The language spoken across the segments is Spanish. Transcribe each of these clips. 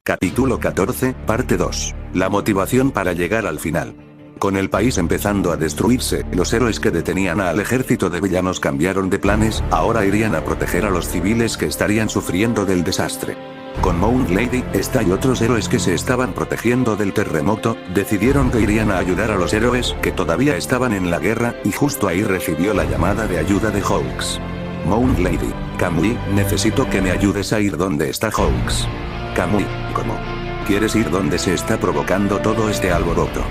Capítulo 14, parte 2. La motivación para llegar al final. Con el país empezando a destruirse, los héroes que detenían al ejército de villanos cambiaron de planes, ahora irían a proteger a los civiles que estarían sufriendo del desastre. Con Moon Lady, esta y otros héroes que se estaban protegiendo del terremoto, decidieron que irían a ayudar a los héroes que todavía estaban en la guerra, y justo ahí recibió la llamada de ayuda de Hawks. Moon Lady, Kamui, necesito que me ayudes a ir donde está Hawks. Kamui, ¿cómo? ¿Quieres ir donde se está provocando todo este alboroto?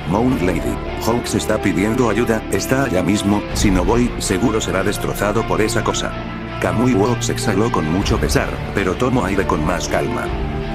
Moon Lady, Hawks está pidiendo ayuda, está allá mismo, si no voy, seguro será destrozado por esa cosa. Kamui Hawks exhaló con mucho pesar, pero tomó aire con más calma.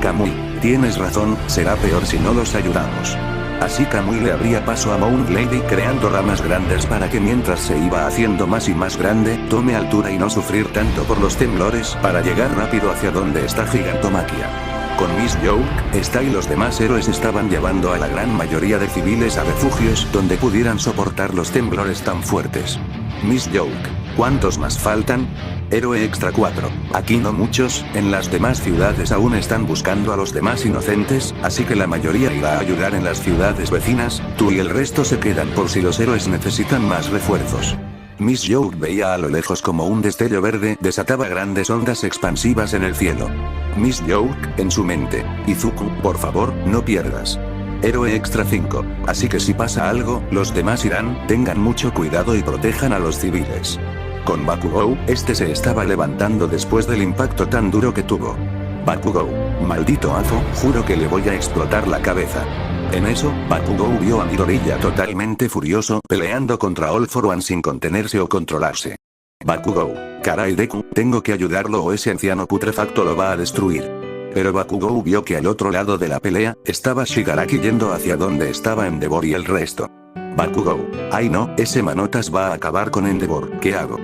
Kamui, tienes razón, será peor si no los ayudamos. Así Kamui le abría paso a Moon Lady creando ramas grandes para que mientras se iba haciendo más y más grande, tome altura y no sufrir tanto por los temblores para llegar rápido hacia donde está Gigantomaquia. Con Miss Yoke, esta y los demás héroes estaban llevando a la gran mayoría de civiles a refugios donde pudieran soportar los temblores tan fuertes. Miss Yoke, ¿cuántos más faltan? Héroe extra 4. Aquí no muchos, en las demás ciudades aún están buscando a los demás inocentes, así que la mayoría irá a ayudar en las ciudades vecinas, tú y el resto se quedan por si los héroes necesitan más refuerzos. Miss Yoke veía a lo lejos como un destello verde desataba grandes ondas expansivas en el cielo. Miss Yoke, en su mente, Izuku, por favor, no pierdas. Héroe extra 5. Así que si pasa algo, los demás irán, tengan mucho cuidado y protejan a los civiles. Con Bakugou, este se estaba levantando después del impacto tan duro que tuvo. Bakugou, maldito Afo, juro que le voy a explotar la cabeza. En eso, Bakugou vio a Midoriya totalmente furioso, peleando contra All for One sin contenerse o controlarse. Bakugou, caray Deku, tengo que ayudarlo o ese anciano putrefacto lo va a destruir. Pero Bakugou vio que al otro lado de la pelea, estaba Shigaraki yendo hacia donde estaba Endeavor y el resto. Bakugou, ay no, ese manotas va a acabar con Endeavor, ¿qué hago?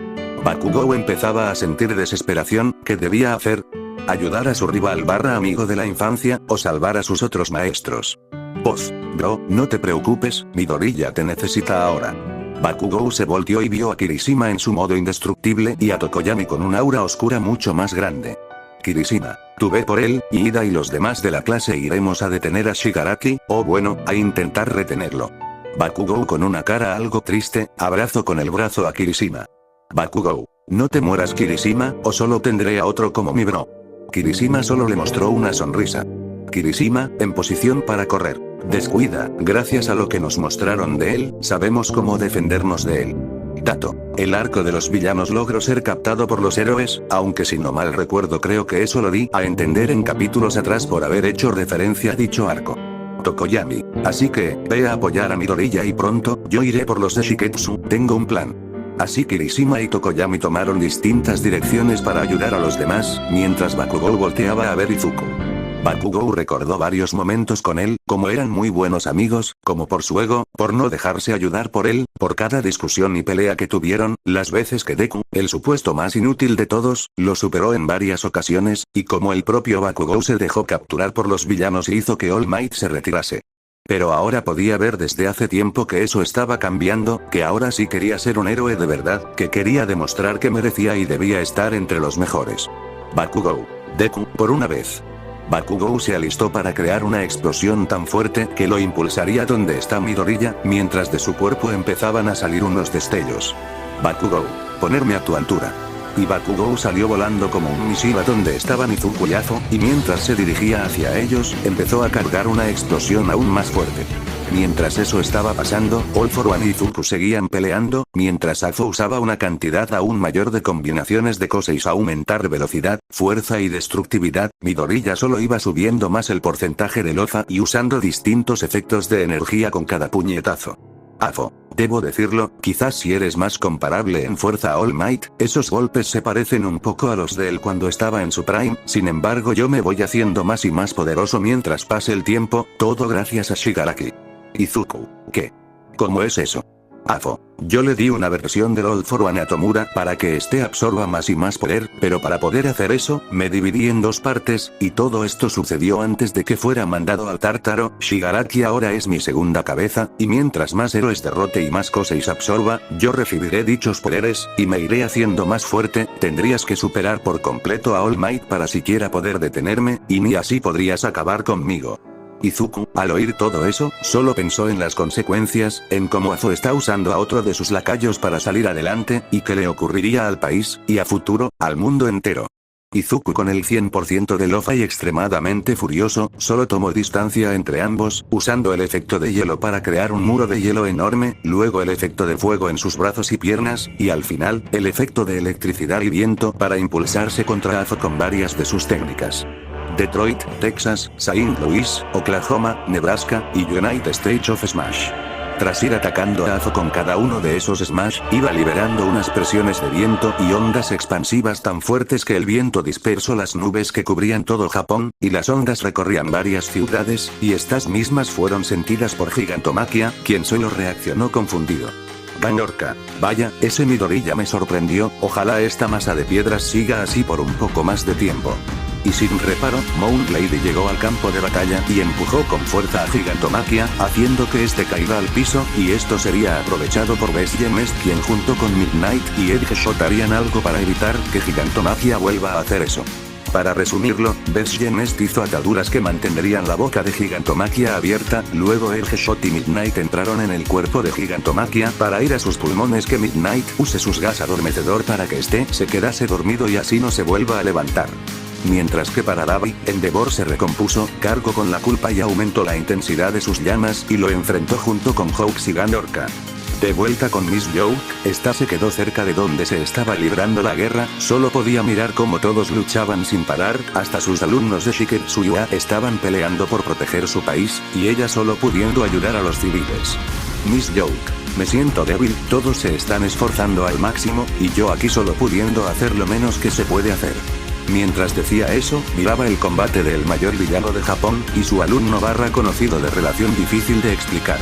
Bakugou empezaba a sentir desesperación, ¿qué debía hacer? ¿Ayudar a su rival / amigo de la infancia, o salvar a sus otros maestros? Voz, bro, no te preocupes, Midoriya te necesita ahora. Bakugou se volteó y vio a Kirishima en su modo indestructible y a Tokoyami con un aura oscura mucho más grande. Kirishima, tú ve por él, y Ida y los demás de la clase iremos a detener a Shigaraki, o bueno, a intentar retenerlo. Bakugou con una cara algo triste, abrazo con el brazo a Kirishima. Bakugou, no te mueras Kirishima, o solo tendré a otro como mi bro. Kirishima solo le mostró una sonrisa. Kirishima, en posición para correr. Descuida, gracias a lo que nos mostraron de él, sabemos cómo defendernos de él. Dato, el arco de los villanos logró ser captado por los héroes, aunque si no mal recuerdo creo que eso lo di a entender en capítulos atrás por haber hecho referencia a dicho arco. Tokoyami, así que, ve a apoyar a Midoriya y pronto, yo iré por los de Shiketsu, tengo un plan. Así Kirishima y Tokoyami tomaron distintas direcciones para ayudar a los demás, mientras Bakugou volteaba a ver Izuku. Bakugou recordó varios momentos con él, como eran muy buenos amigos, como por su ego, por no dejarse ayudar por él, por cada discusión y pelea que tuvieron, las veces que Deku, el supuesto más inútil de todos, lo superó en varias ocasiones, y como el propio Bakugou se dejó capturar por los villanos e hizo que All Might se retirase. Pero ahora podía ver desde hace tiempo que eso estaba cambiando, que ahora sí quería ser un héroe de verdad, que quería demostrar que merecía y debía estar entre los mejores. Bakugou. Deku, por una vez. Bakugou se alistó para crear una explosión tan fuerte que lo impulsaría donde está Midoriya, mientras de su cuerpo empezaban a salir unos destellos. Bakugou, ponerme a tu altura. Y Bakugou salió volando como un misil a donde estaban Izuku y Afo, y mientras se dirigía hacia ellos, empezó a cargar una explosión aún más fuerte. Mientras eso estaba pasando, All for One y Izuku seguían peleando, mientras Afo usaba una cantidad aún mayor de combinaciones de cosas a aumentar velocidad, fuerza y destructividad, Midoriya solo iba subiendo más el porcentaje de loza y usando distintos efectos de energía con cada puñetazo. Afo, debo decirlo, quizás si eres más comparable en fuerza a All Might, esos golpes se parecen un poco a los de él cuando estaba en su prime, sin embargo yo me voy haciendo más y más poderoso mientras pase el tiempo, todo gracias a Shigaraki. Izuku, ¿qué? ¿Cómo es eso? Afo. Yo le di una versión del All for One a Tomura para que este absorba más y más poder, pero para poder hacer eso, me dividí en dos partes, y todo esto sucedió antes de que fuera mandado al Tártaro. Shigaraki ahora es mi segunda cabeza, y mientras más héroes derrote y más Koseis absorba, yo recibiré dichos poderes, y me iré haciendo más fuerte. Tendrías que superar por completo a All Might para siquiera poder detenerme, y ni así podrías acabar conmigo. Izuku, al oír todo eso, solo pensó en las consecuencias, en cómo Afo está usando a otro de sus lacayos para salir adelante, y qué le ocurriría al país, y a futuro, al mundo entero. Izuku, con el 100% de Lo-Fi extremadamente furioso, solo tomó distancia entre ambos, usando el efecto de hielo para crear un muro de hielo enorme, luego el efecto de fuego en sus brazos y piernas, y al final, el efecto de electricidad y viento para impulsarse contra Afo con varias de sus técnicas. Detroit, Texas, Saint Louis, Oklahoma, Nebraska, y United States of Smash. Tras ir atacando a Afo con cada uno de esos Smash, iba liberando unas presiones de viento y ondas expansivas tan fuertes que el viento dispersó las nubes que cubrían todo Japón, y las ondas recorrían varias ciudades, y estas mismas fueron sentidas por Gigantomachia, quien solo reaccionó confundido. Ganorka. Vaya, ese Midoriya me sorprendió, ojalá esta masa de piedras siga así por un poco más de tiempo. Y sin reparo, Moon Lady llegó al campo de batalla y empujó con fuerza a Gigantomachia, haciendo que este caiga al piso, y esto sería aprovechado por Best Jeanist, quien junto con Midnight y Edgeshot harían algo para evitar que Gigantomachia vuelva a hacer eso. Para resumirlo, Best Jeanist hizo ataduras que mantendrían la boca de Gigantomachia abierta, luego Edgeshot y Midnight entraron en el cuerpo de Gigantomachia para ir a sus pulmones, que Midnight use sus gas adormecedor para que este se quedase dormido y así no se vuelva a levantar. Mientras que para Dabi, Endeavor se recompuso, cargó con la culpa y aumentó la intensidad de sus llamas y lo enfrentó junto con Hawks y Ganorka. De vuelta con Miss Yoke, esta se quedó cerca de donde se estaba librando la guerra, solo podía mirar cómo todos luchaban sin parar, hasta sus alumnos de Shiketsuya estaban peleando por proteger su país, y ella solo pudiendo ayudar a los civiles. Miss Yoke. Me siento débil, todos se están esforzando al máximo, y yo aquí solo pudiendo hacer lo menos que se puede hacer. Mientras decía eso, miraba el combate del mayor villano de Japón, y su alumno / conocido de relación difícil de explicar.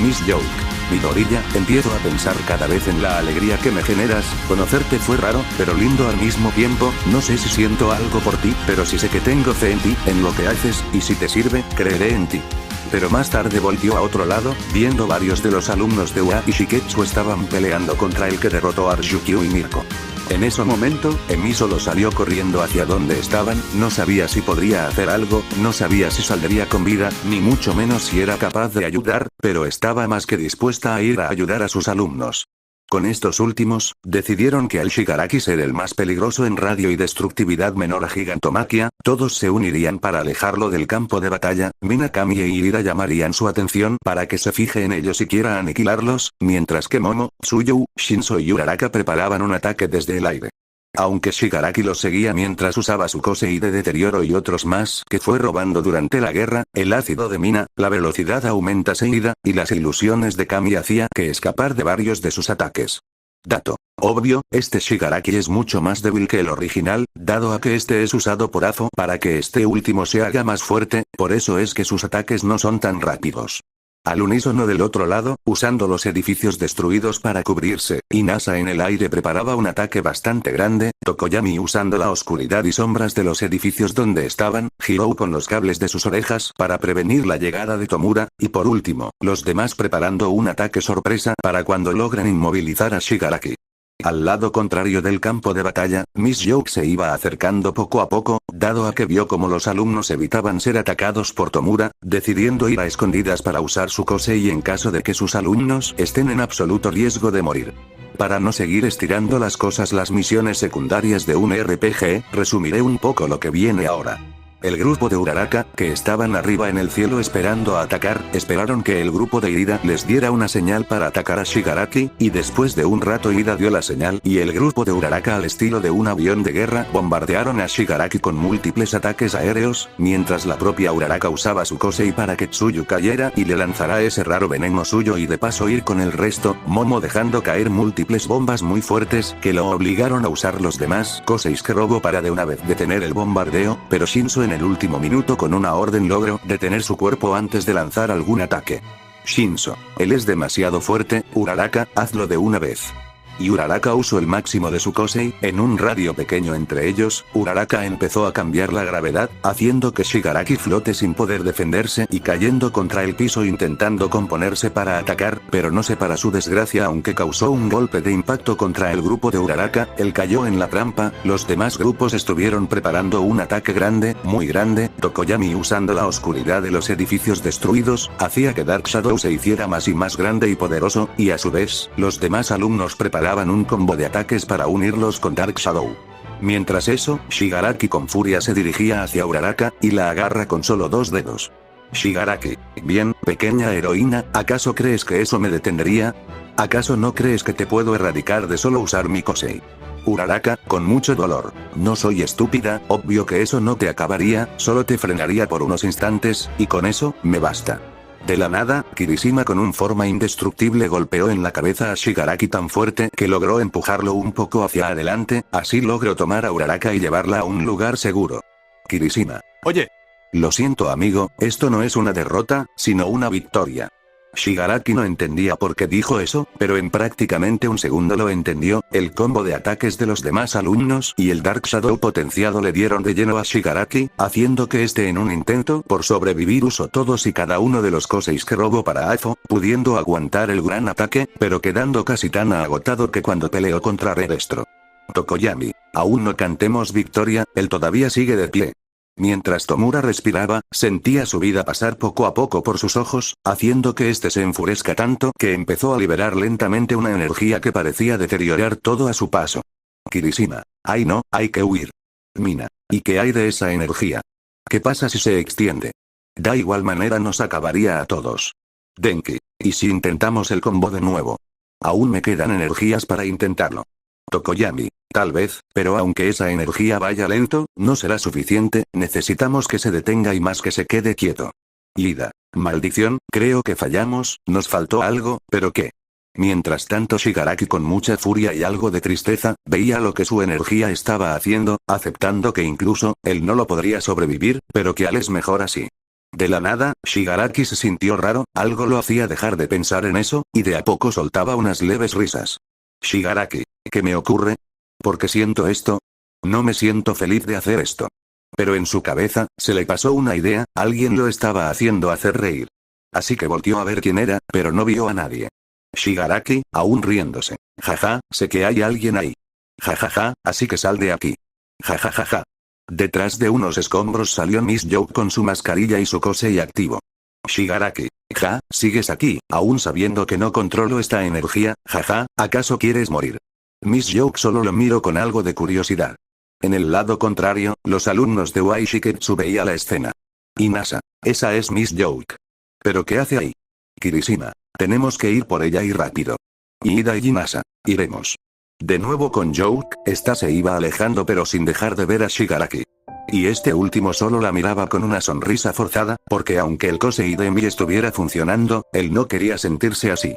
Miss Yoke. Midoriya, empiezo a pensar cada vez en la alegría que me generas. Conocerte fue raro, pero lindo al mismo tiempo. No sé si siento algo por ti, pero sí sé que tengo fe en ti, en lo que haces, y si te sirve, creeré en ti. Pero más tarde volvió a otro lado, viendo varios de los alumnos de UA y Shiketsu estaban peleando contra el que derrotó a Ryukyu y Mirko. En ese momento, Emi solo salió corriendo hacia donde estaban, no sabía si podría hacer algo, no sabía si saldría con vida, ni mucho menos si era capaz de ayudar, pero estaba más que dispuesta a ir a ayudar a sus alumnos. Con estos últimos, decidieron que al Shigaraki ser el más peligroso en radio y destructividad menor a Gigantomachia, todos se unirían para alejarlo del campo de batalla. Minakami e Irida llamarían su atención para que se fije en ellos y quiera aniquilarlos, mientras que Momo, Tsuyu, Shinso y Uraraka preparaban un ataque desde el aire. Aunque Shigaraki los seguía mientras usaba su Kosei de deterioro y otros más que fue robando durante la guerra, el ácido de Mina, la velocidad aumenta seguida, y las ilusiones de Kami hacía que escapar de varios de sus ataques. Dato. Obvio, este Shigaraki es mucho más débil que el original, dado a que este es usado por Afo para que este último se haga más fuerte, por eso es que sus ataques no son tan rápidos. Al unísono del otro lado, usando los edificios destruidos para cubrirse, Inasa en el aire preparaba un ataque bastante grande, Tokoyami usando la oscuridad y sombras de los edificios donde estaban, Hirou con los cables de sus orejas para prevenir la llegada de Tomura, y por último, los demás preparando un ataque sorpresa para cuando logren inmovilizar a Shigaraki. Al lado contrario del campo de batalla, Miss Yoke se iba acercando poco a poco, dado a que vio como los alumnos evitaban ser atacados por Tomura, decidiendo ir a escondidas para usar su Kosei en caso de que sus alumnos estén en absoluto riesgo de morir. Para no seguir estirando las cosas, las misiones secundarias de un RPG, resumiré un poco lo que viene ahora. El grupo de Uraraka, que estaban arriba en el cielo esperando a atacar, esperaron que el grupo de Irida les diera una señal para atacar a Shigaraki, y después de un rato Irida dio la señal y el grupo de Uraraka al estilo de un avión de guerra bombardearon a Shigaraki con múltiples ataques aéreos, mientras la propia Uraraka usaba su Kosei para que Tsuyu cayera y le lanzará ese raro veneno suyo y de paso ir con el resto, Momo dejando caer múltiples bombas muy fuertes que lo obligaron a usar los demás Koseis que robó para de una vez detener el bombardeo, pero Shinso en el último minuto con una orden logró detener su cuerpo antes de lanzar algún ataque. Shinso, él es demasiado fuerte, Uraraka, hazlo de una vez. Y Uraraka usó el máximo de su Kosei, en un radio pequeño entre ellos, Uraraka empezó a cambiar la gravedad, haciendo que Shigaraki flote sin poder defenderse y cayendo contra el piso intentando componerse para atacar, pero no sé, para su desgracia, aunque causó un golpe de impacto contra el grupo de Uraraka, él cayó en la trampa. Los demás grupos estuvieron preparando un ataque grande, muy grande. Tokoyami, usando la oscuridad de los edificios destruidos, hacía que Dark Shadow se hiciera más y más grande y poderoso, y a su vez, los demás alumnos preparaban un combo de ataques para unirlos con Dark Shadow. Mientras eso, Shigaraki con furia se dirigía hacia Uraraka, y la agarra con solo 2 dedos. Shigaraki, bien, pequeña heroína, ¿acaso crees que eso me detendría? ¿Acaso no crees que te puedo erradicar de solo usar mi Kosei? Uraraka, con mucho dolor. No soy estúpida, obvio que eso no te acabaría, solo te frenaría por unos instantes, y con eso, me basta. De la nada, Kirishima con un forma indestructible golpeó en la cabeza a Shigaraki tan fuerte que logró empujarlo un poco hacia adelante, así logró tomar a Uraraka y llevarla a un lugar seguro. Kirishima. Oye. Lo siento amigo, esto no es una derrota, sino una victoria. Shigaraki no entendía por qué dijo eso, pero en prácticamente un segundo lo entendió. El combo de ataques de los demás alumnos y el Dark Shadow potenciado le dieron de lleno a Shigaraki, haciendo que este en un intento por sobrevivir usó todos y cada uno de los Koseis que robó para Afo, pudiendo aguantar el gran ataque, pero quedando casi tan agotado que cuando peleó contra Redestro. Tokoyami, aún no cantemos victoria, él todavía sigue de pie. Mientras Tomura respiraba, sentía su vida pasar poco a poco por sus ojos, haciendo que este se enfurezca tanto que empezó a liberar lentamente una energía que parecía deteriorar todo a su paso. Kirishima. Ay no, hay que huir. Mina. ¿Y qué hay de esa energía? ¿Qué pasa si se extiende? Da igual manera nos acabaría a todos. Denki. ¿Y si intentamos el combo de nuevo? Aún me quedan energías para intentarlo. Tokoyami. Tal vez, pero aunque esa energía vaya lento, no será suficiente, necesitamos que se detenga y más que se quede quieto. Ida. Maldición, creo que fallamos, nos faltó algo, ¿pero qué? Mientras tanto Shigaraki con mucha furia y algo de tristeza, veía lo que su energía estaba haciendo, aceptando que incluso, él no lo podría sobrevivir, pero que al es mejor así. De la nada, Shigaraki se sintió raro, algo lo hacía dejar de pensar en eso, y de a poco soltaba unas leves risas. Shigaraki, ¿qué me ocurre? ¿Por qué siento esto? No me siento feliz de hacer esto. Pero en su cabeza, se le pasó una idea, alguien lo estaba haciendo hacer reír. Así que volteó a ver quién era, pero no vio a nadie. Shigaraki, aún riéndose. Jaja, sé que hay alguien ahí. Jajaja, así que sal de aquí. Jajajaja. Detrás de unos escombros salió Miss Yoke con su mascarilla y su Kosei activo. Shigaraki. Ja, sigues aquí, aún sabiendo que no controlo esta energía, jaja, ¿acaso quieres morir? Miss Yoke solo lo miró con algo de curiosidad. En el lado contrario, los alumnos de Waishiketsu veía la escena. Inasa. Esa es Miss Yoke. ¿Pero qué hace ahí? Kirishima. Tenemos que ir por ella y rápido. Ida y Inasa. Iremos. De nuevo con Yoke, esta se iba alejando pero sin dejar de ver a Shigaraki. Y este último solo la miraba con una sonrisa forzada, porque aunque el Kosei de Mi estuviera funcionando, él no quería sentirse así.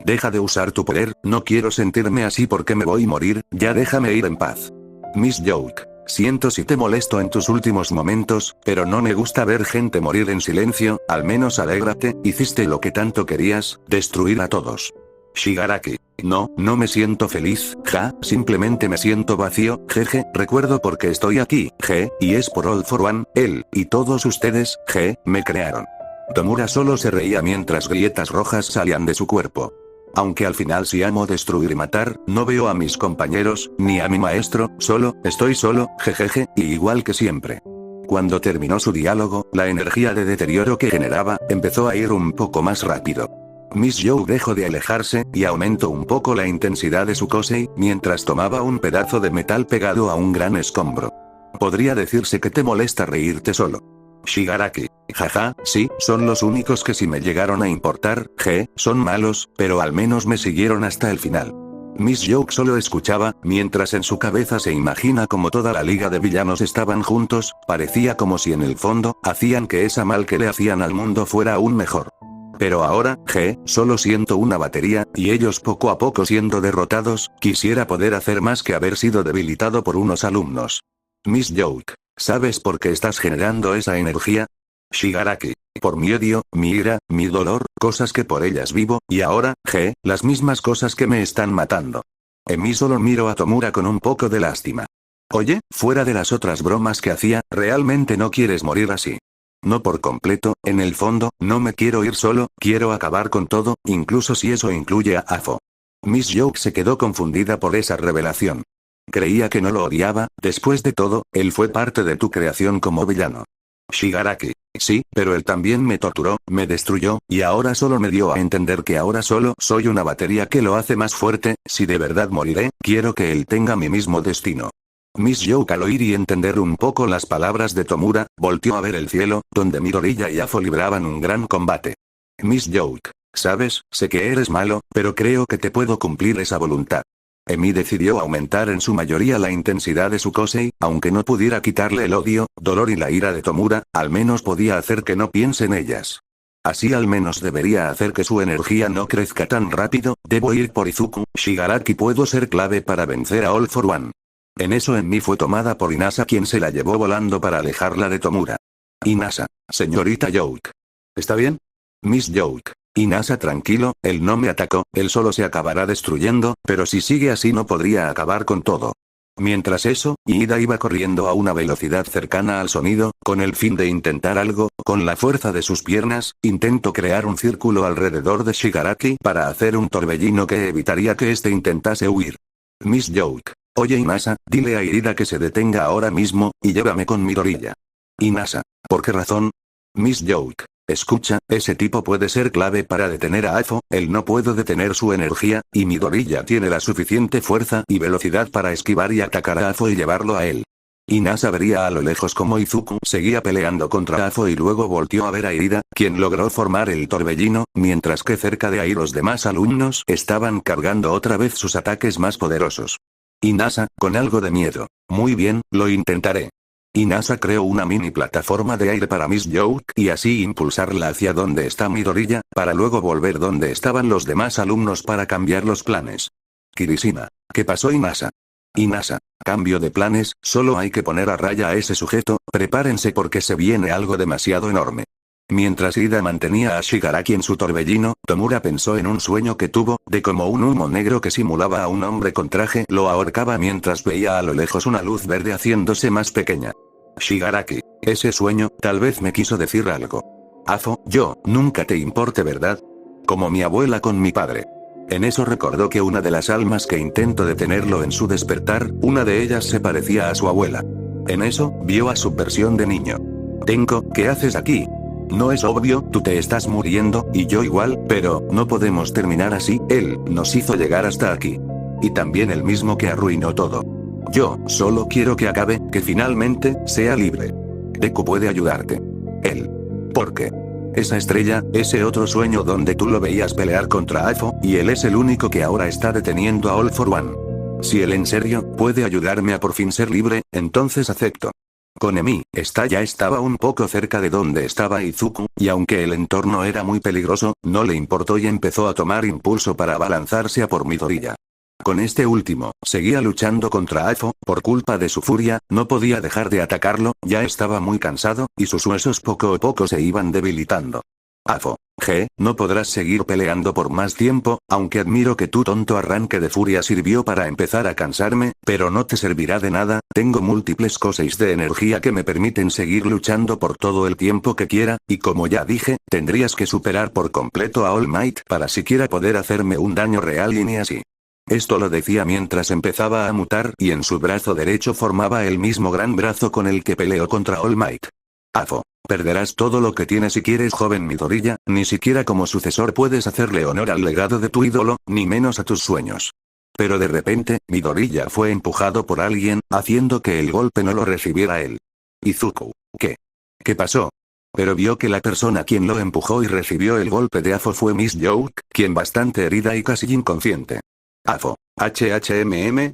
Deja de usar tu poder, no quiero sentirme así porque me voy a morir, ya déjame ir en paz. Miss Yoke. Siento si te molesto en tus últimos momentos, pero no me gusta ver gente morir en silencio, al menos alégrate, hiciste lo que tanto querías, destruir a todos. Shigaraki. No, no me siento feliz, ja, simplemente me siento vacío, jeje, recuerdo por qué estoy aquí, y es por All for One, él, y todos ustedes, me crearon. Tomura solo se reía mientras grietas rojas salían de su cuerpo. Aunque al final si amo destruir y matar, no veo a mis compañeros, ni a mi maestro, estoy solo, jejeje, y igual que siempre. Cuando terminó su diálogo, la energía de deterioro que generaba, empezó a ir un poco más rápido. Miss Yoke dejó de alejarse, y aumentó un poco la intensidad de su Kosei, mientras tomaba un pedazo de metal pegado a un gran escombro. Podría decirse que te molesta reírte solo. Shigaraki. Jaja, sí, son los únicos que sí me llegaron a importar, son malos, pero al menos me siguieron hasta el final. Miss Yoke solo escuchaba, mientras en su cabeza se imagina como toda la liga de villanos estaban juntos, parecía como si en el fondo, hacían que esa mal que le hacían al mundo fuera aún mejor. Pero ahora, solo siento una batería, y ellos poco a poco siendo derrotados, quisiera poder hacer más que haber sido debilitado por unos alumnos. Miss Yoke, ¿sabes por qué estás generando esa energía? Shigaraki. Por mi odio, mi ira, mi dolor, cosas que por ellas vivo, y ahora, las mismas cosas que me están matando. Emi solo miro a Tomura con un poco de lástima. Oye, fuera de las otras bromas que hacía, ¿realmente no quieres morir así? No por completo, en el fondo, no me quiero ir solo, quiero acabar con todo, incluso si eso incluye a Afo. Miss Yoke se quedó confundida por esa revelación. Creía que no lo odiaba, después de todo, él fue parte de tu creación como villano. Shigaraki. Sí, pero él también me torturó, me destruyó, y ahora solo me dio a entender que ahora solo soy una batería que lo hace más fuerte. Si de verdad moriré, quiero que él tenga mi mismo destino. Miss Yoke al oír y entender un poco las palabras de Tomura, volteó a ver el cielo, donde Midoriya y Afo libraban un gran combate. Miss Yoke, sabes, sé que eres malo, pero creo que te puedo cumplir esa voluntad. Emi decidió aumentar en su mayoría la intensidad de su Kosei, aunque no pudiera quitarle el odio, dolor y la ira de Tomura, al menos podía hacer que no piense en ellas. Así al menos debería hacer que su energía no crezca tan rápido. Debo ir por Izuku, Shigaraki puedo ser clave para vencer a All for One. En eso Emi fue tomada por Inasa, quien se la llevó volando para alejarla de Tomura. Inasa, señorita Yoke. ¿Está bien? Miss Yoke. Inasa, tranquilo, él no me atacó, él solo se acabará destruyendo, pero si sigue así no podría acabar con todo. Mientras eso, Ida iba corriendo a una velocidad cercana al sonido, con el fin de intentar algo. Con la fuerza de sus piernas, intentó crear un círculo alrededor de Shigaraki para hacer un torbellino que evitaría que éste intentase huir. Miss Yoke. Oye Inasa, dile a Irida que se detenga ahora mismo, y llévame con Midoriya. Inasa. ¿Por qué razón? Miss Yoke. Escucha, ese tipo puede ser clave para detener a Afo, él no puede detener su energía, y Midoriya tiene la suficiente fuerza y velocidad para esquivar y atacar a Afo y llevarlo a él. Inasa vería a lo lejos como Izuku seguía peleando contra Afo y luego volteó a ver a Irida, quien logró formar el torbellino, mientras que cerca de ahí los demás alumnos estaban cargando otra vez sus ataques más poderosos. Inasa, con algo de miedo. Muy bien, lo intentaré. Inasa creó una mini plataforma de aire para Miss Yoke y así impulsarla hacia donde está Midoriya, para luego volver donde estaban los demás alumnos para cambiar los planes. Kirishima. ¿Qué pasó Inasa? Inasa. Cambio de planes, solo hay que poner a raya a ese sujeto, prepárense porque se viene algo demasiado enorme. Mientras Ida mantenía a Shigaraki en su torbellino, Tomura pensó en un sueño que tuvo, de cómo un humo negro que simulaba a un hombre con traje lo ahorcaba mientras veía a lo lejos una luz verde haciéndose más pequeña. Shigaraki, ese sueño, tal vez me quiso decir algo. Afo, yo, nunca te importe, ¿verdad? Como mi abuela con mi padre. En eso recordó que una de las almas que intentó detenerlo en su despertar, una de ellas se parecía a su abuela. En eso, vio a su versión de niño. Tenko, ¿qué haces aquí? No es obvio, tú te estás muriendo, y yo igual, pero, no podemos terminar así, él, nos hizo llegar hasta aquí. Y también el mismo que arruinó todo. Yo, solo quiero que acabe, que finalmente, sea libre. Deku puede ayudarte. Él. ¿Por qué? Esa estrella, ese otro sueño donde tú lo veías pelear contra Afo, y él es el único que ahora está deteniendo a All for One. Si él en serio, puede ayudarme a por fin ser libre, entonces acepto. Con Emi, ya estaba un poco cerca de donde estaba Izuku, y aunque el entorno era muy peligroso, no le importó y empezó a tomar impulso para abalanzarse a por Midoriya. Con este último, seguía luchando contra Afo, por culpa de su furia, no podía dejar de atacarlo, ya estaba muy cansado, y sus huesos poco a poco se iban debilitando. Afo, no podrás seguir peleando por más tiempo, aunque admiro que tu tonto arranque de furia sirvió para empezar a cansarme, pero no te servirá de nada, tengo múltiples cosas de energía que me permiten seguir luchando por todo el tiempo que quiera, y como ya dije, tendrías que superar por completo a All Might para siquiera poder hacerme un daño real y ni así. Esto lo decía mientras empezaba a mutar y en su brazo derecho formaba el mismo gran brazo con el que peleó contra All Might. Afo, perderás todo lo que tienes si quieres, joven Midoriya, ni siquiera como sucesor puedes hacerle honor al legado de tu ídolo, ni menos a tus sueños. Pero de repente, Midoriya fue empujado por alguien, haciendo que el golpe no lo recibiera él. Izuku, ¿qué? ¿Qué pasó? Pero vio que la persona quien lo empujó y recibió el golpe de Afo fue Miss Yoke, quien bastante herida y casi inconsciente. Afo,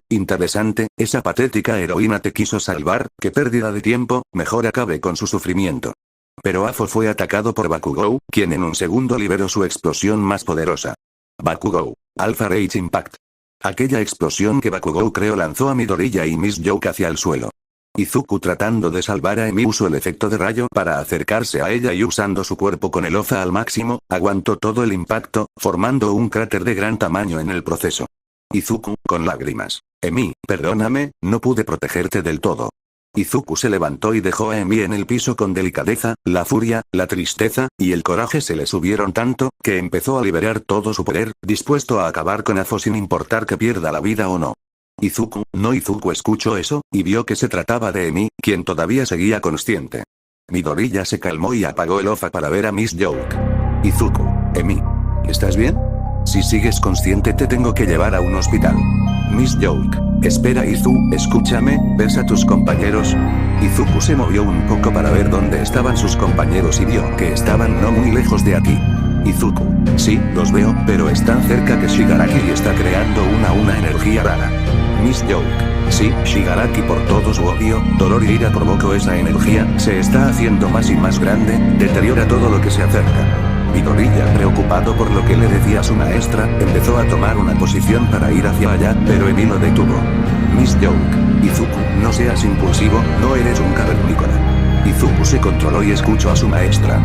interesante, esa patética heroína te quiso salvar, qué pérdida de tiempo, mejor acabe con su sufrimiento. Pero Afo fue atacado por Bakugou, quien en un segundo liberó su explosión más poderosa. Bakugou, Alpha Rage Impact. Aquella explosión que Bakugou creó lanzó a Midoriya y Miss Yoke hacia el suelo. Izuku tratando de salvar a Emi usó el efecto de rayo para acercarse a ella y usando su cuerpo con el Oza al máximo, aguantó todo el impacto, formando un cráter de gran tamaño en el proceso. Izuku, con lágrimas. Emi, perdóname, no pude protegerte del todo. Izuku se levantó y dejó a Emi en el piso con delicadeza, la furia, la tristeza, y el coraje se le subieron tanto, que empezó a liberar todo su poder, dispuesto a acabar con Afo sin importar que pierda la vida o no. Izuku escuchó eso, y vio que se trataba de Emi, quien todavía seguía consciente. Midoriya se calmó y apagó el Oza para ver a Miss Joke. Izuku, Emi, ¿estás bien? Si sigues consciente te tengo que llevar a un hospital. Miss Joke, espera escúchame, ¿ves a tus compañeros? Izuku se movió un poco para ver dónde estaban sus compañeros y vio que estaban no muy lejos de aquí. Izuku, sí, los veo, pero están cerca que Shigaraki está creando una energía rara. Miss Joke, sí, Shigaraki por todo su odio, dolor y ira provocó esa energía, se está haciendo más y más grande, deteriora todo lo que se acerca. Midoriya, preocupado por lo que le decía su maestra, empezó a tomar una posición para ir hacia allá, pero Emi lo detuvo. Miss Joke, Izuku, no seas impulsivo, no eres un cavernícola. Izuku se controló y escuchó a su maestra.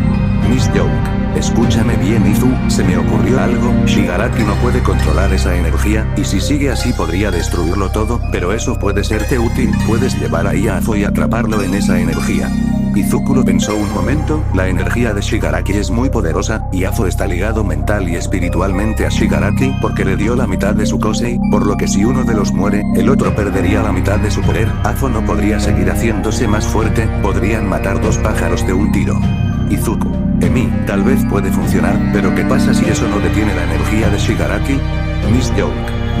Miss Joke, escúchame bien se me ocurrió algo, Shigaraki no puede controlar esa energía, y si sigue así podría destruirlo todo, pero eso puede serte útil, puedes llevar ahí a Afo y atraparlo en esa energía. Izuku lo pensó un momento, la energía de Shigaraki es muy poderosa, y Afo está ligado mental y espiritualmente a Shigaraki porque le dio la mitad de su Kosei, por lo que si uno de los muere, el otro perdería la mitad de su poder, Afo no podría seguir haciéndose más fuerte, podrían matar dos pájaros de un tiro. Izuku, Emi, tal vez puede funcionar, pero ¿qué pasa si eso no detiene la energía de Shigaraki? Miss Joke,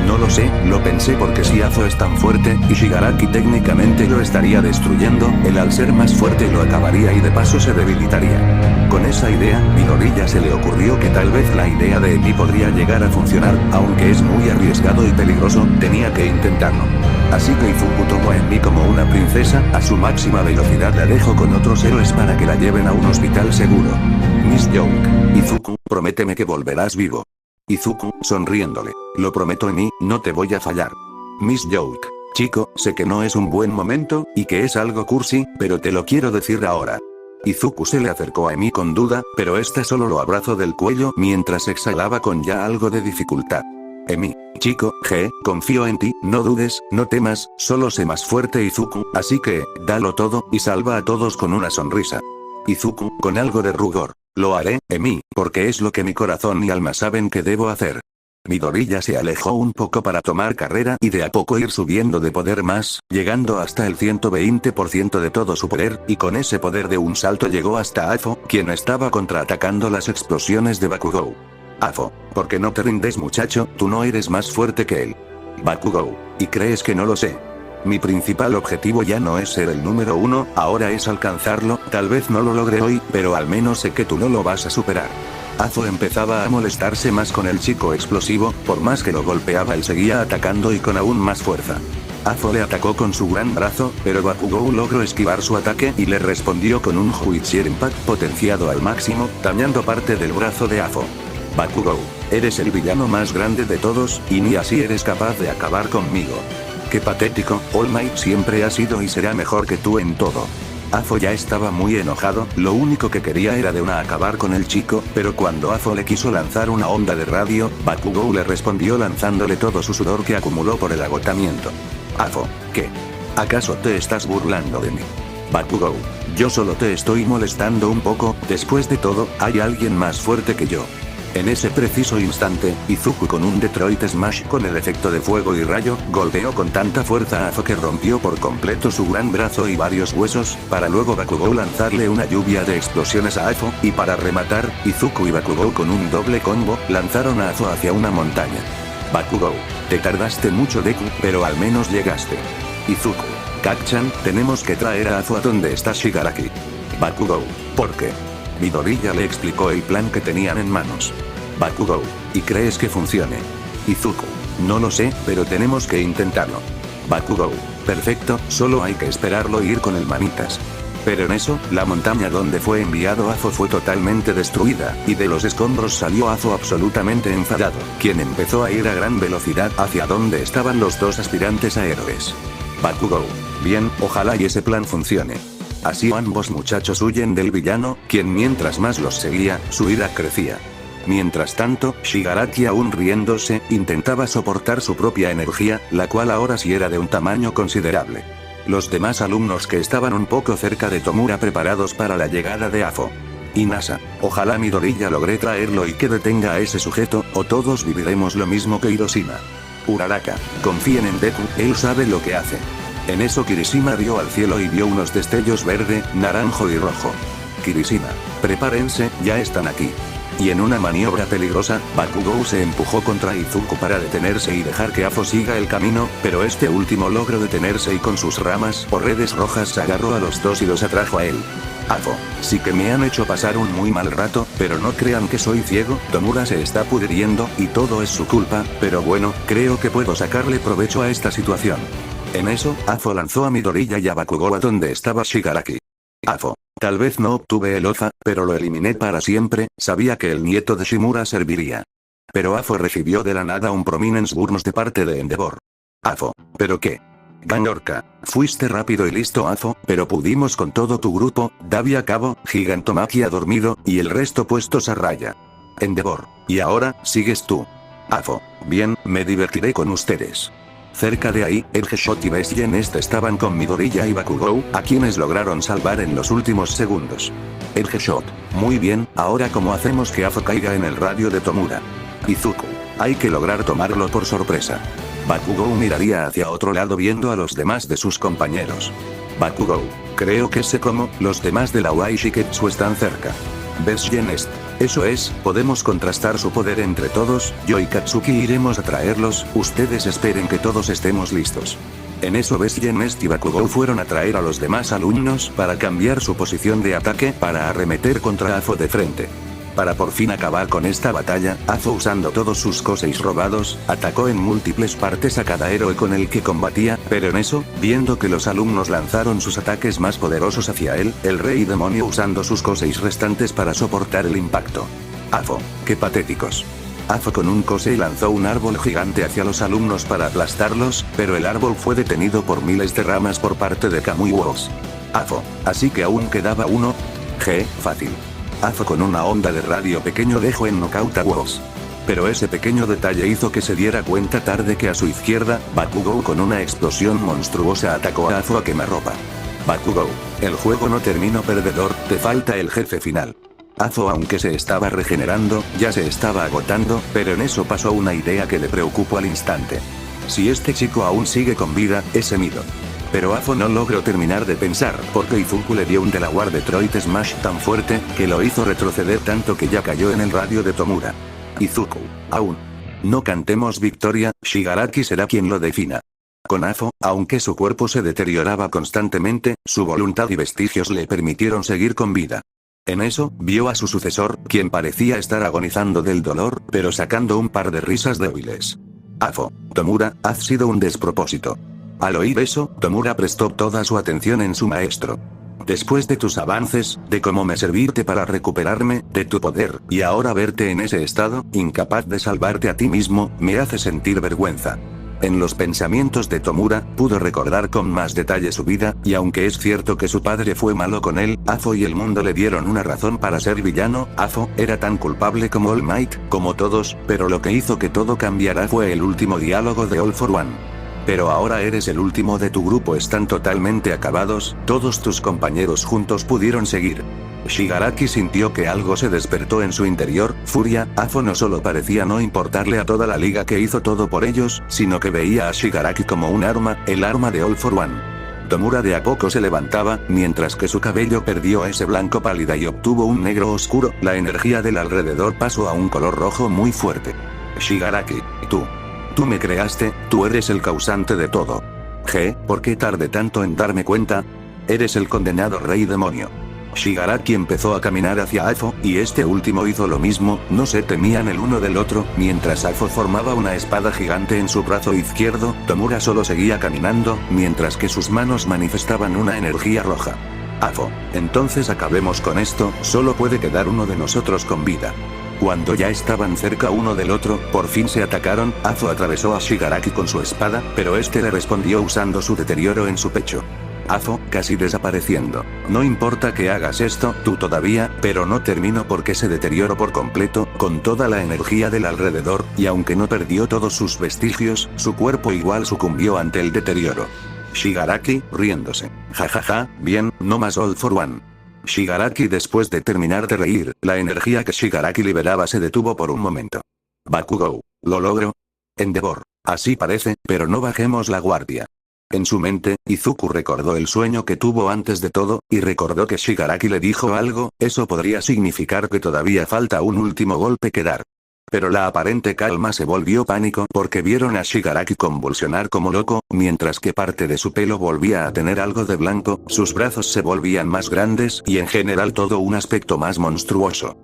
no lo sé, lo pensé porque si Afo es tan fuerte, y Shigaraki técnicamente lo estaría destruyendo, él al ser más fuerte lo acabaría y de paso se debilitaría. Con esa idea, Midoriya se le ocurrió que tal vez la idea de Emi podría llegar a funcionar, aunque es muy arriesgado y peligroso, tenía que intentarlo. Así que Izuku tomó a Emi como una princesa, a su máxima velocidad la dejó con otros héroes para que la lleven a un hospital seguro. Miss Joke, Izuku, prométeme que volverás vivo. Izuku, sonriéndole, lo prometo Emi, no te voy a fallar. Miss Joke, chico, sé que no es un buen momento, y que es algo cursi, pero te lo quiero decir ahora. Izuku se le acercó a Emi con duda, pero esta solo lo abrazó del cuello mientras exhalaba con ya algo de dificultad. Emi, chico, confío en ti, no dudes, no temas, solo sé más fuerte Izuku, así que, dalo todo, y salva a todos con una sonrisa. Izuku, con algo de rugor, lo haré, Emi, porque es lo que mi corazón y alma saben que debo hacer. Midoriya se alejó un poco para tomar carrera y de a poco ir subiendo de poder más, llegando hasta el 120% de todo su poder, y con ese poder de un salto llegó hasta Afo, quien estaba contraatacando las explosiones de Bakugou. Afo, ¿por qué no te rindes muchacho? Tú no eres más fuerte que él. Bakugou, ¿y crees que no lo sé? Mi principal objetivo ya no es ser el número 1, ahora es alcanzarlo, tal vez no lo logre hoy, pero al menos sé que tú no lo vas a superar. Afo empezaba a molestarse más con el chico explosivo, por más que lo golpeaba él seguía atacando y con aún más fuerza. Afo le atacó con su gran brazo, pero Bakugou logró esquivar su ataque y le respondió con un Juichier Impact potenciado al máximo, dañando parte del brazo de Afo. Bakugou, eres el villano más grande de todos, y ni así eres capaz de acabar conmigo. Qué patético, All Might siempre ha sido y será mejor que tú en todo. Afo ya estaba muy enojado, lo único que quería era de una acabar con el chico, pero cuando Afo le quiso lanzar una onda de radio, Bakugou le respondió lanzándole todo su sudor que acumuló por el agotamiento. Afo, ¿qué? ¿Acaso te estás burlando de mí? Bakugou, yo solo te estoy molestando un poco, después de todo, hay alguien más fuerte que yo. En ese preciso instante, Izuku con un Detroit Smash con el efecto de fuego y rayo, golpeó con tanta fuerza a Afo que rompió por completo su gran brazo y varios huesos, para luego Bakugou lanzarle una lluvia de explosiones a Afo, y para rematar, Izuku y Bakugou con un doble combo, lanzaron a Afo hacia una montaña. Bakugou, te tardaste mucho Deku, pero al menos llegaste. Izuku, Kacchan, tenemos que traer a Afo a donde está Shigaraki. Bakugou, ¿por qué? Midoriya le explicó el plan que tenían en manos. Bakugou, ¿y crees que funcione? Izuku, no lo sé, pero tenemos que intentarlo. Bakugou, perfecto, solo hay que esperarlo e ir con el manitas. Pero en eso, la montaña donde fue enviado Afo fue totalmente destruida, y de los escombros salió Afo absolutamente enfadado, quien empezó a ir a gran velocidad hacia donde estaban los dos aspirantes a héroes. Bakugou. Bien, ojalá y ese plan funcione. Así ambos muchachos huyen del villano, quien mientras más los seguía, su ira crecía. Mientras tanto, Shigaraki aún riéndose, intentaba soportar su propia energía, la cual ahora sí era de un tamaño considerable. Los demás alumnos que estaban un poco cerca de Tomura preparados para la llegada de Afo. Inasa, ojalá Midoriya logre traerlo y que detenga a ese sujeto, o todos viviremos lo mismo que Hiroshima. Uraraka, confíen en Deku, él sabe lo que hace. En eso Kirishima vio al cielo y vio unos destellos verde, naranjo y rojo. Kirishima, prepárense, ya están aquí. Y en una maniobra peligrosa, Bakugou se empujó contra Izuku para detenerse y dejar que Afo siga el camino, pero este último logró detenerse y con sus ramas o redes rojas agarró a los dos y los atrajo a él. Afo, sí que me han hecho pasar un muy mal rato, pero no crean que soy ciego, Tomura se está pudriendo, y todo es su culpa, pero bueno, creo que puedo sacarle provecho a esta situación. En eso, Afo lanzó a Midoriya y a Bakugou a donde estaba Shigaraki. Afo, tal vez no obtuve el Oza, pero lo eliminé para siempre, sabía que el nieto de Shimura serviría. Pero Afo recibió de la nada un Prominence Burns de parte de Endeavor. Afo, ¿pero qué? Ganorka, fuiste rápido y listo Afo, pero pudimos con todo tu grupo, Dabi a cabo, Gigantomaki ha dormido, y el resto puestos a raya. Endeavor, y ahora, sigues tú. Afo, bien, me divertiré con ustedes. Cerca de ahí, el G-Shot y Best Jeanist estaban con Midoriya y Bakugou, a quienes lograron salvar en los últimos segundos. El G-Shot, muy bien, ahora ¿cómo hacemos que Afo caiga en el radio de Tomura? Izuku, hay que lograr tomarlo por sorpresa. Bakugou miraría hacia otro lado viendo a los demás de sus compañeros. Bakugou, creo que sé cómo, los demás de la Uai Shiketsu están cerca. Best Jeanist, eso es, podemos contrastar su poder entre todos, yo y Katsuki iremos a traerlos, ustedes esperen que todos estemos listos. En eso Best Jeanist y Bakugou fueron a traer a los demás alumnos para cambiar su posición de ataque para arremeter contra Afo de frente. Para por fin acabar con esta batalla, Afo usando todos sus Koseis robados, atacó en múltiples partes a cada héroe con el que combatía, pero en eso, viendo que los alumnos lanzaron sus ataques más poderosos hacia él, el rey demonio usando sus Koseis restantes para soportar el impacto. Afo, qué patéticos. Afo con un Kosei lanzó un árbol gigante hacia los alumnos para aplastarlos, pero el árbol fue detenido por miles de ramas por parte de Kamui Wolves. Afo, así que aún quedaba uno. Fácil. Afo con una onda de radio pequeño dejó en knockout a Wolves. Pero ese pequeño detalle hizo que se diera cuenta tarde que a su izquierda, Bakugou con una explosión monstruosa atacó a Afo a quemarropa. Bakugou, el juego no terminó perdedor, te falta el jefe final. Afo aunque se estaba regenerando, ya se estaba agotando, pero en eso pasó una idea que le preocupó al instante. Si este chico aún sigue con vida, ese Mido. Pero Afo no logró terminar de pensar, porque Izuku le dio un Delaware Detroit Smash tan fuerte, que lo hizo retroceder tanto que ya cayó en el radio de Tomura. Izuku, aún. No cantemos victoria, Shigaraki será quien lo defina. Con Afo, aunque su cuerpo se deterioraba constantemente, su voluntad y vestigios le permitieron seguir con vida. En eso, vio a su sucesor, quien parecía estar agonizando del dolor, pero sacando un par de risas débiles. Afo, Tomura, has sido un despropósito. Al oír eso, Tomura prestó toda su atención en su maestro. Después de tus avances, de cómo me servirte para recuperarme, de tu poder, y ahora verte en ese estado, incapaz de salvarte a ti mismo, me hace sentir vergüenza. En los pensamientos de Tomura, pudo recordar con más detalle su vida, y aunque es cierto que su padre fue malo con él, Afo y el mundo le dieron una razón para ser villano, Afo era tan culpable como All Might, como todos, pero lo que hizo que todo cambiara fue el último diálogo de All for One. Pero ahora eres el último de tu grupo, están totalmente acabados, todos tus compañeros juntos pudieron seguir. Shigaraki sintió que algo se despertó en su interior, furia. Afo no solo parecía no importarle a toda la liga que hizo todo por ellos, sino que veía a Shigaraki como un arma, el arma de All for One. Tomura de a poco se levantaba, mientras que su cabello perdió ese blanco pálida y obtuvo un negro oscuro, la energía del alrededor pasó a un color rojo muy fuerte. Shigaraki, Tú me creaste, tú eres el causante de todo. ¿Por qué tardé tanto en darme cuenta? Eres el condenado rey demonio. Shigaraki empezó a caminar hacia Afo, y este último hizo lo mismo, no se temían el uno del otro, mientras Afo formaba una espada gigante en su brazo izquierdo, Tomura solo seguía caminando, mientras que sus manos manifestaban una energía roja. Afo, entonces acabemos con esto, solo puede quedar uno de nosotros con vida. Cuando ya estaban cerca uno del otro, por fin se atacaron. Azo atravesó a Shigaraki con su espada, pero este le respondió usando su deterioro en su pecho. Azo, casi desapareciendo. No importa que hagas esto, tú todavía, pero no termino porque se deterioró por completo, con toda la energía del alrededor, y aunque no perdió todos sus vestigios, su cuerpo igual sucumbió ante el deterioro. Shigaraki, riéndose. Jajaja, bien, no más All for One. Shigaraki después de terminar de reír, la energía que Shigaraki liberaba se detuvo por un momento. Bakugou, ¿lo logro? Endeavor. Así parece, pero no bajemos la guardia. En su mente, Izuku recordó el sueño que tuvo antes de todo, y recordó que Shigaraki le dijo algo, eso podría significar que todavía falta un último golpe que dar. Pero la aparente calma se volvió pánico porque vieron a Shigaraki convulsionar como loco, mientras que parte de su pelo volvía a tener algo de blanco, sus brazos se volvían más grandes y en general todo un aspecto más monstruoso.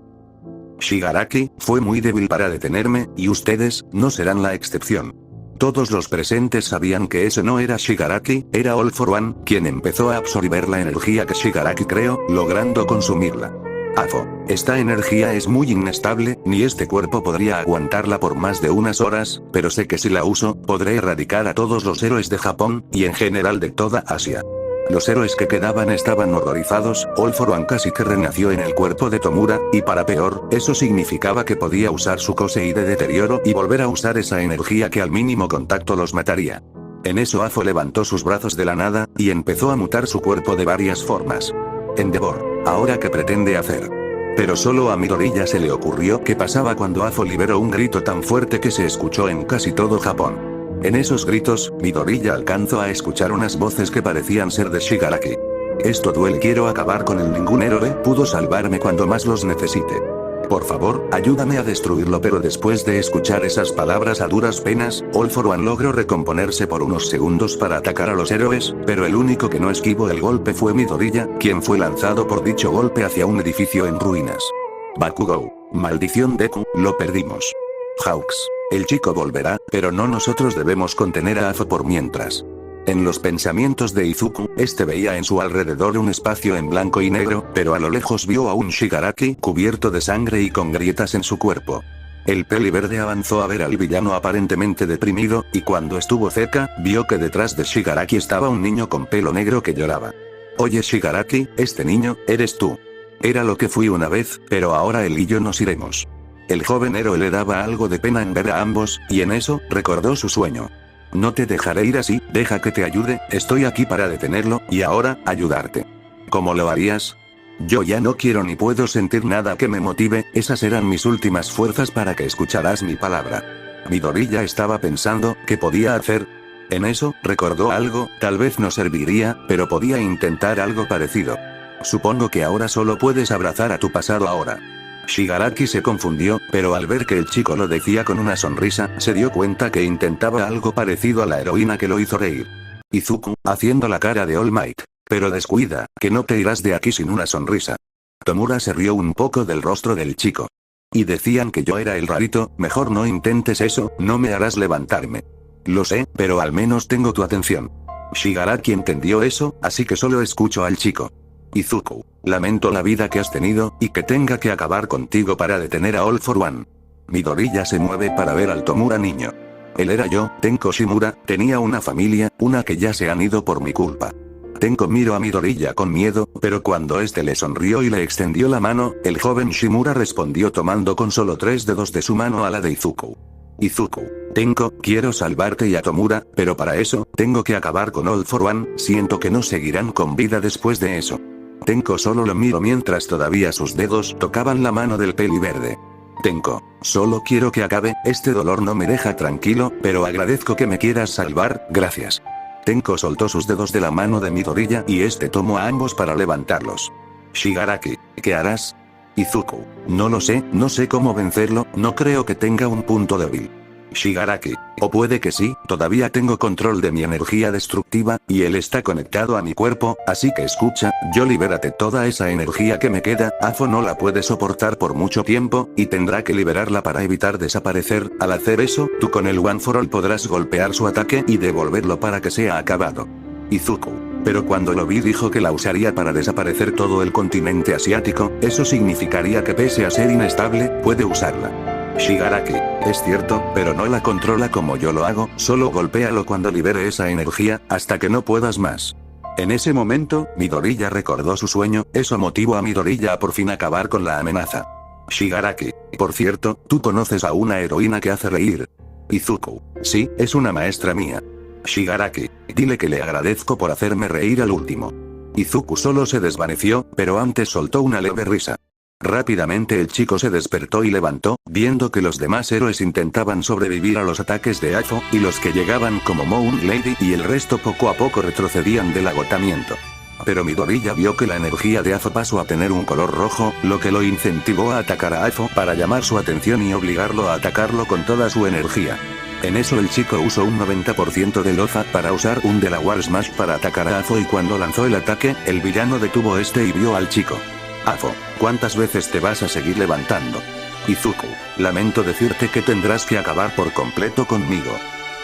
Shigaraki, fue muy débil para detenerme, y ustedes, no serán la excepción. Todos los presentes sabían que ese no era Shigaraki, era All for One, quien empezó a absorber la energía que Shigaraki creó, logrando consumirla. Afo, esta energía es muy inestable, ni este cuerpo podría aguantarla por más de unas horas, pero sé que si la uso, podré erradicar a todos los héroes de Japón, y en general de toda Asia. Los héroes que quedaban estaban horrorizados, All for One casi que renació en el cuerpo de Tomura, y para peor, eso significaba que podía usar su Kosei de deterioro y volver a usar esa energía que al mínimo contacto los mataría. En eso Afo levantó sus brazos de la nada, y empezó a mutar su cuerpo de varias formas. Endeavor, ¿ahora qué pretende hacer? Pero solo a Midoriya se le ocurrió qué pasaba cuando Afo liberó un grito tan fuerte que se escuchó en casi todo Japón. En esos gritos, Midoriya alcanzó a escuchar unas voces que parecían ser de Shigaraki. Esto duele, quiero acabar con él, ningún héroe pudo salvarme cuando más los necesite. Por favor, ayúdame a destruirlo, pero después de escuchar esas palabras a duras penas, All for One logró recomponerse por unos segundos para atacar a los héroes, pero el único que no esquivó el golpe fue Midoriya, quien fue lanzado por dicho golpe hacia un edificio en ruinas. Bakugou, maldición Deku, lo perdimos. Hawks, el chico volverá, pero no, nosotros debemos contener a Afo por mientras. En los pensamientos de Izuku, este veía en su alrededor un espacio en blanco y negro, pero a lo lejos vio a un Shigaraki cubierto de sangre y con grietas en su cuerpo. El peli verde avanzó a ver al villano aparentemente deprimido, y cuando estuvo cerca, vio que detrás de Shigaraki estaba un niño con pelo negro que lloraba. Oye Shigaraki, este niño, eres tú. Era lo que fui una vez, pero ahora él y yo nos iremos. El joven héroe le daba algo de pena en ver a ambos, y en eso, recordó su sueño. No te dejaré ir así, deja que te ayude, estoy aquí para detenerlo, y ahora, ayudarte. ¿Cómo lo harías? Yo ya no quiero ni puedo sentir nada que me motive, esas eran mis últimas fuerzas para que escucharas mi palabra. Midoriya estaba pensando, ¿qué podía hacer? En eso, recordó algo, tal vez no serviría, pero podía intentar algo parecido. Supongo que ahora solo puedes abrazar a tu pasado ahora. Shigaraki se confundió, pero al ver que el chico lo decía con una sonrisa, se dio cuenta que intentaba algo parecido a la heroína que lo hizo reír. Izuku, haciendo la cara de All Might. Pero descuida, que no te irás de aquí sin una sonrisa. Tomura se rió un poco del rostro del chico. Y decían que yo era el rarito, mejor no intentes eso, no me harás levantarme. Lo sé, pero al menos tengo tu atención. Shigaraki entendió eso, así que solo escucho al chico. Izuku, lamento la vida que has tenido, y que tenga que acabar contigo para detener a All for One. Midoriya se mueve para ver al Tomura niño. Él era yo, Tenko Shimura, tenía una familia, una que ya se han ido por mi culpa. Tenko miró a Midoriya con miedo, pero cuando este le sonrió y le extendió la mano, el joven Shimura respondió tomando con solo 3 dedos de su mano a la de Izuku. Izuku, Tenko, quiero salvarte y a Tomura, pero para eso, tengo que acabar con All for One, siento que no seguirán con vida después de eso. Tenko solo lo miró mientras todavía sus dedos tocaban la mano del peli verde. Tenko, solo quiero que acabe, este dolor no me deja tranquilo, pero agradezco que me quieras salvar, gracias. Tenko soltó sus dedos de la mano de Midoriya y este tomó a ambos para levantarlos. Shigaraki, ¿qué harás? Izuku, no lo sé, no sé cómo vencerlo, no creo que tenga un punto débil. Shigaraki, o puede que sí, todavía tengo control de mi energía destructiva, y él está conectado a mi cuerpo, así que escucha, yo libérate toda esa energía que me queda, Afo no la puede soportar por mucho tiempo, y tendrá que liberarla para evitar desaparecer, al hacer eso, tú con el One for All podrás golpear su ataque y devolverlo para que sea acabado. Izuku, Pero cuando lo vi dijo que la usaría para desaparecer todo el continente asiático, eso significaría que pese a ser inestable, puede usarla. Shigaraki, es cierto, pero no la controla como yo lo hago, solo golpéalo cuando libere esa energía, hasta que no puedas más. En ese momento, Midoriya recordó su sueño, eso motivó a Midoriya a por fin acabar con la amenaza. Shigaraki, por cierto, tú conoces a una heroína que hace reír. Izuku, sí, es una maestra mía. Shigaraki, dile que le agradezco por hacerme reír al último. Izuku solo se desvaneció, pero antes soltó una leve risa. Rápidamente el chico se despertó y levantó, viendo que los demás héroes intentaban sobrevivir a los ataques de Afo, y los que llegaban como Moon Lady y el resto poco a poco retrocedían del agotamiento. Pero Midoriya vio que la energía de Afo pasó a tener un color rojo, lo que lo incentivó a atacar a Afo para llamar su atención y obligarlo a atacarlo con toda su energía. En eso el chico usó un 90% de Loza para usar un Delaware Smash para atacar a Afo y cuando lanzó el ataque, el villano detuvo y vio al chico. Afo, ¿cuántas veces te vas a seguir levantando? Izuku, lamento decirte que tendrás que acabar por completo conmigo.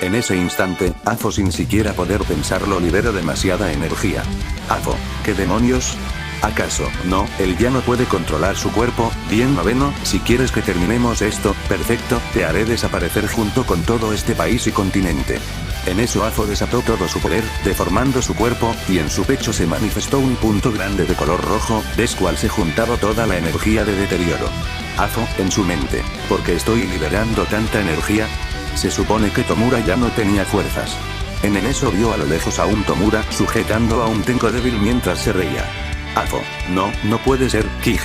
En ese instante, Afo sin siquiera poder pensarlo liberó demasiada energía. Afo, ¿qué demonios? ¿Acaso, no, él ya no puede controlar su cuerpo? Bien noveno, si quieres que terminemos esto, perfecto, te haré desaparecer junto con todo este país y continente. En eso Afo desató todo su poder, deformando su cuerpo, y en su pecho se manifestó un punto grande de color rojo, del cual se juntaba toda la energía de deterioro. Afo, en su mente, ¿por qué estoy liberando tanta energía? Se supone que Tomura ya no tenía fuerzas. En eso vio a lo lejos a un Tomura sujetando a un Tenko débil mientras se reía. Afo, no puede ser, Kij.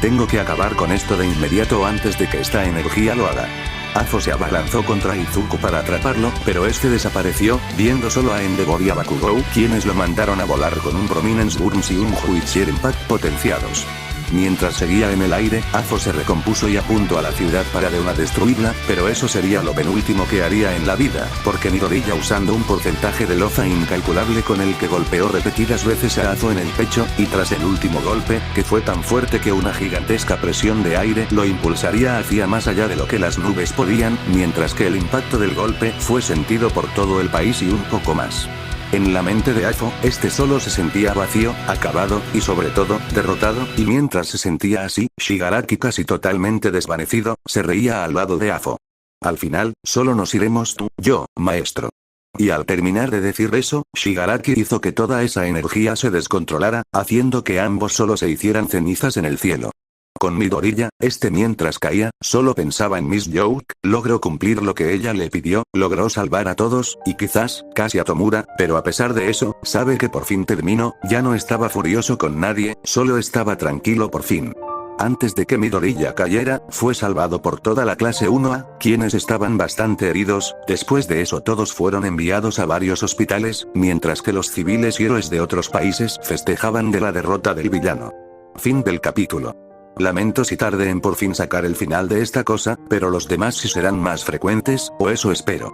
Tengo que acabar con esto de inmediato antes de que esta energía lo haga. Afo se abalanzó contra Izuku para atraparlo, pero este desapareció, viendo solo a Endeavor y a Bakugou, quienes lo mandaron a volar con un Prominence Burns y un Juichier Impact potenciados. Mientras seguía en el aire, Afo se recompuso y apuntó a la ciudad para de una destruirla, pero eso sería lo penúltimo que haría en la vida, porque Midoriya usando un porcentaje de loza incalculable con el que golpeó repetidas veces a Afo en el pecho, y tras el último golpe, que fue tan fuerte que una gigantesca presión de aire lo impulsaría hacia más allá de lo que las nubes podían, mientras que el impacto del golpe fue sentido por todo el país y un poco más. En la mente de Afo, este solo se sentía vacío, acabado, y sobre todo, derrotado, y mientras se sentía así, Shigaraki casi totalmente desvanecido, se reía al lado de Afo. Al final, solo nos iremos tú, yo, maestro. Y al terminar de decir eso, Shigaraki hizo que toda esa energía se descontrolara, haciendo que ambos solo se hicieran cenizas en el cielo. Con Midoriya, mientras caía, solo pensaba en Miss Youth, logró cumplir lo que ella le pidió, logró salvar a todos, y quizás, casi a Tomura, pero a pesar de eso, sabe que por fin terminó, ya no estaba furioso con nadie, solo estaba tranquilo por fin. Antes de que Midoriya cayera, fue salvado por toda la clase 1A, quienes estaban bastante heridos, después de eso todos fueron enviados a varios hospitales, mientras que los civiles y héroes de otros países festejaban de la derrota del villano. Fin del capítulo. Lamento si tarde en por fin sacar el final de esta cosa, pero los demás sí serán más frecuentes, o eso espero.